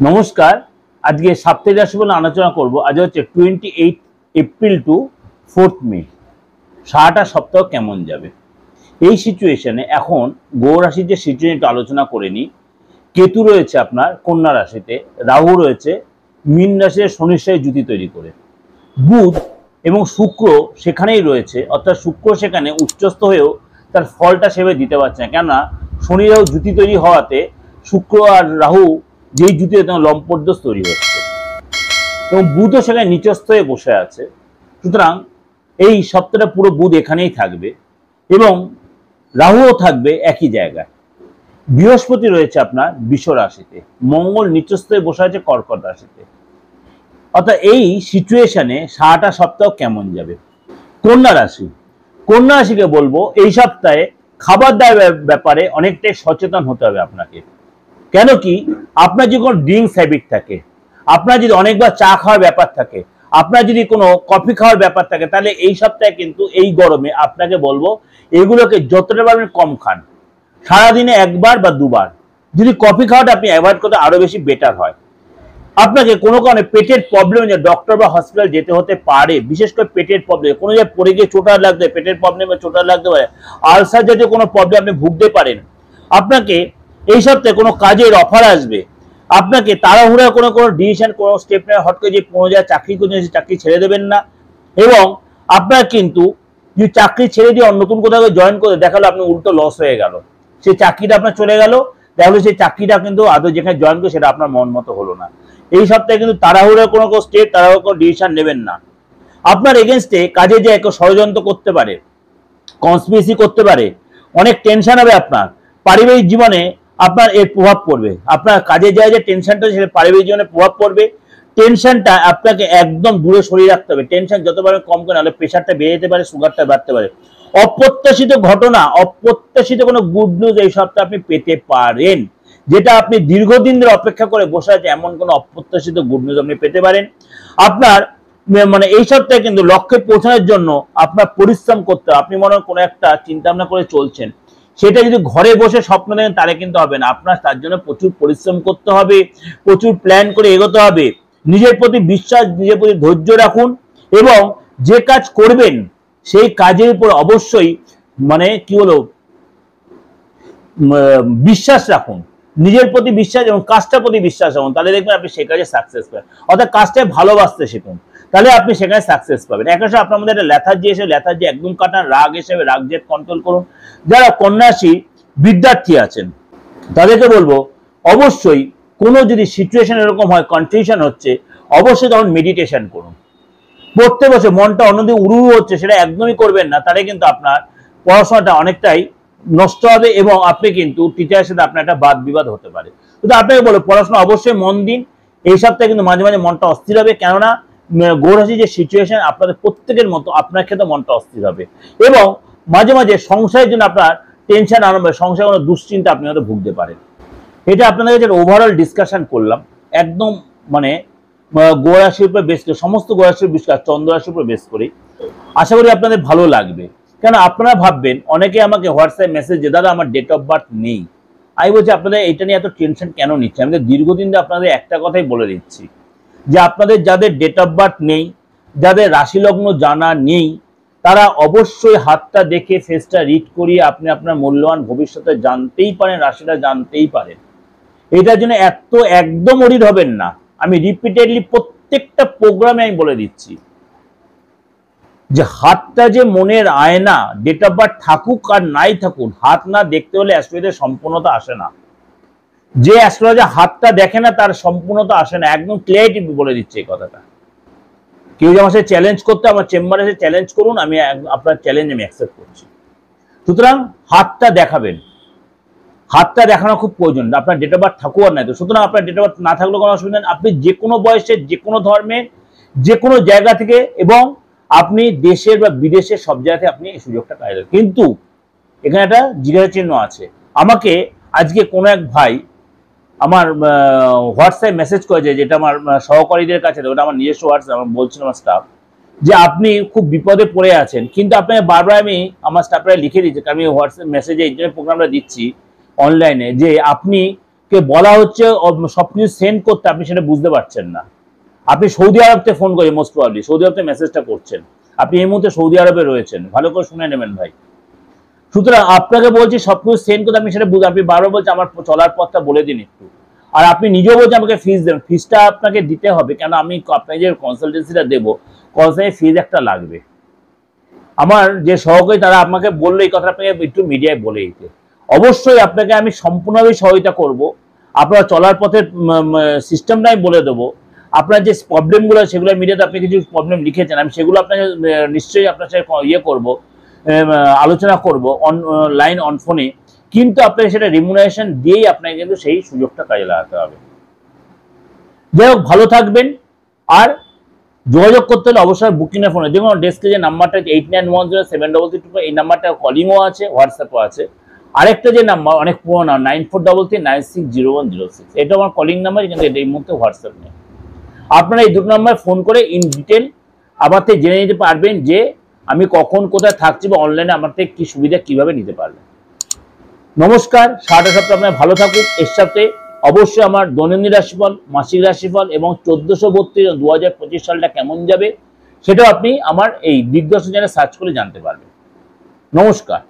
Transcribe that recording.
নমস্কার। আজকে সাপ্তাহিক রাশিফল আলোচনা করব। আজ হচ্ছে 28 এপ্রিল টু 4 মে। সারাটা সপ্তাহ কেমন যাবে এই সিচুয়েশনে। এখন গ্রহ রাশির যে সিচুয়েশন একটু আলোচনা করে নিই। কেতু রয়েছে আপনার কন্যা রাশিতে, রাহু রয়েছে মীন রাশিতে শনির সাথে জুতি তৈরি করে, বুধ এবং শুক্র সেখানেই রয়েছে, অর্থাৎ শুক্র সেখানে উচ্চস্থ হয়েও তার ফলটা সেভাবে দিতে পারছে না, কেননা শনি রাহু জুতি তৈরি হওয়াতে শুক্র আর রাহু যেই জুতি লম্পটদোষ তৈরি হচ্ছে এবং বুধও সেখানে নিচস্থ হয়ে বসে আছে। সুতরাং এই সপ্তাহটা পুরো বুধ এখানেই থাকবে এবং রাহুও থাকবে একই জায়গায়। বৃহস্পতি রয়েছে আপনার বৃষ রাশিতে, মঙ্গল নিচস্থ হয়ে বসে আছে কর্কট রাশিতে। অর্থাৎ এই সিচুয়েশনে সারাটা সপ্তাহ কেমন যাবে। কন্যা রাশি, কন্যা রাশিকে বলবো এই সপ্তাহে খাবার দাবার ব্যাপারে অনেকটাই সচেতন হতে হবে আপনাকে। কেন কি, আপনার যদি কোনো ড্রিঙ্কস হ্যাবিট থাকে, আপনার যদি অনেকবার চা খাওয়ার ব্যাপার থাকে, আপনার যদি কোনো কফি খাওয়ার ব্যাপার থাকে, তাহলে এই সপ্তাহে কিন্তু এই গরমে আপনাকে বলবো এগুলোকে যতটা পারবেন কম খান। সারাদিনে একবার বা দুবার যদি কফি খাওয়াটা আপনি অ্যাভয়েড করতে আরো বেশি বেটার হয়। আপনাকে কোনো কারণে পেটের প্রবলেম যে ডক্টর বা হসপিটাল যেতে হতে পারে, বিশেষ করে পেটের প্রবলেম, কোনো জায়গায় পড়ে গিয়ে চোটা লাগতে, পেটের প্রবলেমে চোটা লাগতে পারে, আলসার জাতীয় কোনো প্রবলেম আপনি ভুগতে পারেন। আপনাকে এই সপ্তাহে কোনো কাজের অফার আসবে, আপনাকে তাড়াহুড়া কোনো ডিসিশন কোনো স্টেপ নেওয়া, হট করে যে 15,000 চাকরি করছেন সেই চাকরি ছেড়ে দেবেন না। এবং আপনার কিন্তু যে চাকরি ছেড়ে দিয়ে নতুন কোথাও জয়েন করে দেখালো আপনি উল্টো লস হয়ে গেল, সেই চাকরিটা আপনার চলে গেল, তাহলে সেই চাকরিটা কিন্তু আদৌ যেখানে জয়েন করে সেটা আপনার মন মতো হলো না। এই সপ্তাহে কিন্তু তাড়াহুড়া কোনো স্টেপ, তাড়াহুড়া কোনো ডিসিশন নেবেন না। আপনার এগেনস্টে কাজে যে একটা ষড়যন্ত্র করতে পারে, কনস্পিরেসি করতে পারে, অনেক টেনশন হবে আপনার পারিবারিক জীবনে, আপনার এর প্রভাব পড়বে। আপনার কাজে যায় যে টেনশনটা সেটা পারিবারিক জীবনে প্রভাব পড়বে। টেনশনটা আপনাকে একদম দূরে সরিয়ে রাখতে হবে। টেনশন যতবার কম করে, নাহলে প্রেশারটা বেড়ে যেতে পারে, সুগারটা বাড়তে পারে। অপ্রত্যাশিত ঘটনা, অপ্রত্যাশিত কোনো গুড নিউজ এই সপ্তাহে আপনি পেতে পারেন, যেটা আপনি দীর্ঘদিন ধরে অপেক্ষা করে বসে আছে, এমন কোনো অপ্রত্যাশিত গুড নিউজ আপনি পেতে পারেন। আপনার মানে এই সপ্তাহে কিন্তু লক্ষ্যে পৌঁছানোর জন্য আপনার পরিশ্রম করতে হবে। আপনি মনে হয় কোনো একটা চিন্তা ভাবনা করে চলছেন, সেটা যদি ঘরে বসে স্বপ্ন দেখেন তাহলে কিন্তু হবে না। আপনার তার জন্য প্রচুর পরিশ্রম করতে হবে, প্রচুর প্ল্যান করে এগোতে হবে। নিজের প্রতি বিশ্বাস, নিজের প্রতি ধৈর্য রাখুন এবং যে কাজ করবেন সেই কাজের উপর অবশ্যই মানে কি হলো বিশ্বাস রাখুন। নিজের প্রতি বিশ্বাস এবং কাজটার প্রতি বিশ্বাস রাখুন, তাহলে দেখবেন আপনি সেই কাজে সাকসেস পাবেন। অর্থাৎ কাজটাকে ভালোবাসতে শিখুন, তাহলে আপনি সেখানে সাকসেস পাবেন। একটা আপনার মধ্যে একটা লেথার্জি এসে, লেথার্জি একদম কাটান। রাগ হিসেবে রাগ জেদ কন্ট্রোল করুন। যারা কন্যা রাশি বিদ্যার্থী আছেন তাদেরকে বলবো অবশ্যই কোনো যদি সিচুয়েশন এরকম হয়, কনফিউশন হচ্ছে, অবশ্যই তখন মেডিটেশন করুন। পড়তে বসে মনটা অন্যদিকে উড়ু হচ্ছে, সেটা একদমই করবেন না, তাহলে কিন্তু আপনার পড়াশোনাটা অনেকটাই নষ্ট হবে এবং আপনি কিন্তু টিচারের সাথে আপনার একটা বাদ বিবাদ হতে পারে। কিন্তু আপনাকে বলো পড়াশোনা অবশ্যই মন দিন। এই সপ্তাহে কিন্তু মাঝে মাঝে মনটা অস্থির হবে, কেননা গ্রহ রাশির যে সিচুয়েশন আপনাদের প্রত্যেকের মতো আপনার ক্ষেত্রে মনটা অস্থির হবে এবং মাঝে মাঝে সংসারের জন্য আপনার টেনশন আরম্ভ হবে, সংসারে কোনো দুশ্চিন্তা আপনি হয়তো ভুগতে পারেন। এটা আপনাদের কাছে ওভারঅল ডিসকাশন করলাম, একদম মানে গ্রহ রাশির উপর বেস করে, সমস্ত গ্রহ রাশির বিশ্বাস চন্দ্র রাশির উপর বেস করি। আশা করি আপনাদের ভালো লাগবে। কেন আপনারা ভাববেন, অনেকে আমাকে হোয়াটসঅ্যাপ মেসেজ যে দাদা আমার ডেট অফ বার্থ নেই। আমি বলছি আপনাদের এটা নিয়ে এত টেনশন কেন নিচ্ছে? আমি দীর্ঘদিন ধরে আপনাদের একটা কথাই বলে দিচ্ছি যে আপনাদের যাদের ডেট অফ বার্থ নেই, যাদের রাশি লগ্ন জানা নেই, তারা অবশ্যই হাতটা দেখে ফেসটা রিড করিয়ে আপনি আপনার মূল্যবান ভবিষ্যতে জানতেই পারেন, রাশিটা জানতেই পারেন। এটার জন্য এত একদম অরিড হবেন না। আমি রিপিটেডলি প্রত্যেকটা প্রোগ্রামে আমি বলে দিচ্ছি যে হাতটা যে মনের আয়না, ডেট অফ বার্থ থাকুক আর নাই থাকুক, হাত না দেখতে হলে অ্যাস্ট্রোলজির সম্পূর্ণতা আসে না। যে অ্যাস্ট্রোলজার হাতটা দেখে না তার সম্পূর্ণতা আসে না। একদম ক্লিয়ারিটি বলে দিচ্ছে এই কথাটা। কেউ যে আমার সাথে চ্যালেঞ্জ করতে, আমার চেম্বারে এসে চ্যালেঞ্জ করুন, আমি আপনার চ্যালেঞ্জ আমি অ্যাকসেপ্ট করছি। সুতরাং হাতটা দেখাবেন, হাতটা দেখানো খুব প্রয়োজন, আপনার ডেট অফ বার্থ থাকুক আর নাই তো। সুতরাং আপনার ডেট অফ বার্থ না থাকলেও কোনো অসুবিধা নেই, আপনি যে কোনো বয়সে, যে কোনো ধর্মের, যে কোনো জায়গা থেকে এবং আপনি দেশের বা বিদেশের সব জায়গাতে আপনি এই সুযোগটা কাজে দেবেন। কিন্তু এখানে একটা জিজ্ঞাসা চিহ্ন আছে। আমাকে আজকে কোনো এক ভাই আমার হোয়াটসঅ্যাপ মেসেজ করেছে, যেটা আমার সহকারীদের কাছে, ওটা আমার নিজস্ব হোয়াটসঅ্যাপ, আমার বলছিল আমার স্টাফ, যে আপনি খুব বিপদে পড়ে আছেন। কিন্তু আপনাকে বারবার আমি আমার স্টাফরা লিখে দিচ্ছি, আমি হোয়াটসঅ্যাপ মেসেজে এই জন্য প্রোগ্রামটা দিচ্ছি অনলাইনে, যে আপনি কে বলা হচ্ছে সবকিছু সেন্ড করতে, আপনি সেটা বুঝতে পারছেন না। আপনি সৌদি আরব থেকে ফোন করে মোস্ট প্রবাবলি সৌদি আরব থেকে মেসেজটা করছেন, আপনি এই মুহূর্তে সৌদি আরবে রয়েছেন, ভালো করে শুনে নেবেন ভাই। সুতরাং আপনাকে বলছি সবকিছু সেন্ড করতে, আপনি সেটা বুঝে, আপনি বারবার বলছেন আমার চলার পথটা বলে দিন একটু, আর আপনি নিজেও বলছেন আমাকে ফিস দেবেন। ফিসটা আপনাকে দিতে হবে, কেন আমি আপনাকে যে কনসালটেন্সিটা দেবো, কনসালটেন্সি ফিস একটা লাগবে। আমার যে সহকারী তারা আমাকে বললো এই কথা আপনাকে একটু মিডিয়ায় বলে দিতে। অবশ্যই আপনাকে আমি সম্পূর্ণভাবে সহায়তা করব, আপনার চলার পথের সিস্টেমটা আমি বলে দেবো। আপনার যে প্রবলেমগুলো সেগুলো মিডিয়াতে আপনি কিছু প্রবলেম লিখেছেন, আমি সেগুলো আপনাকে নিশ্চয়ই আপনার সাথে ইয়ে করবো, আলোচনা করব অনলাইন অন ফোনে, কিন্তু আপনাকে সেটা রিমুনারেশন দিয়েই আপনাকে কিন্তু সেই সুযোগটা কাজে লাগাতে হবে। যাই হোক, ভালো থাকবেন। আর যোগাযোগ করতে হলে অবশ্যই বুকিংয়ের ফোনে দেখুন ডেস্কে যে নাম্বারটা 89107333, এই নাম্বারটা কলিংও আছে, হোয়াটসঅ্যাপও আছে। আরেকটা যে নাম্বার অনেক পুরোনো 9433960106, এটা আমার কলিং নাম্বার, কিন্তু এটা এই মুহূর্তে হোয়াটসঅ্যাপ নেই। আপনারা এই দুটো নাম্বার ফোন করে ইন ডিটেল আমার থেকে জেনে নিতে পারবেন যে আমি কখন কোথায় থাকছি বা অনলাইনে আমার থেকে কি সুবিধা কিভাবে নিতে পারবেন। নমস্কার, সারাটা সপ্তাহ আপনার ভালো থাকুক। এর সাথে অবশ্যই আমার দৈনন্দিন রাশিফল, মাসিক রাশিফল এবং 1432 2025 সালটা কেমন যাবে সেটাও আপনি আমার এই দিগদর্শন চ্যানেলে সার্চ করে জানতে পারবেন। নমস্কার।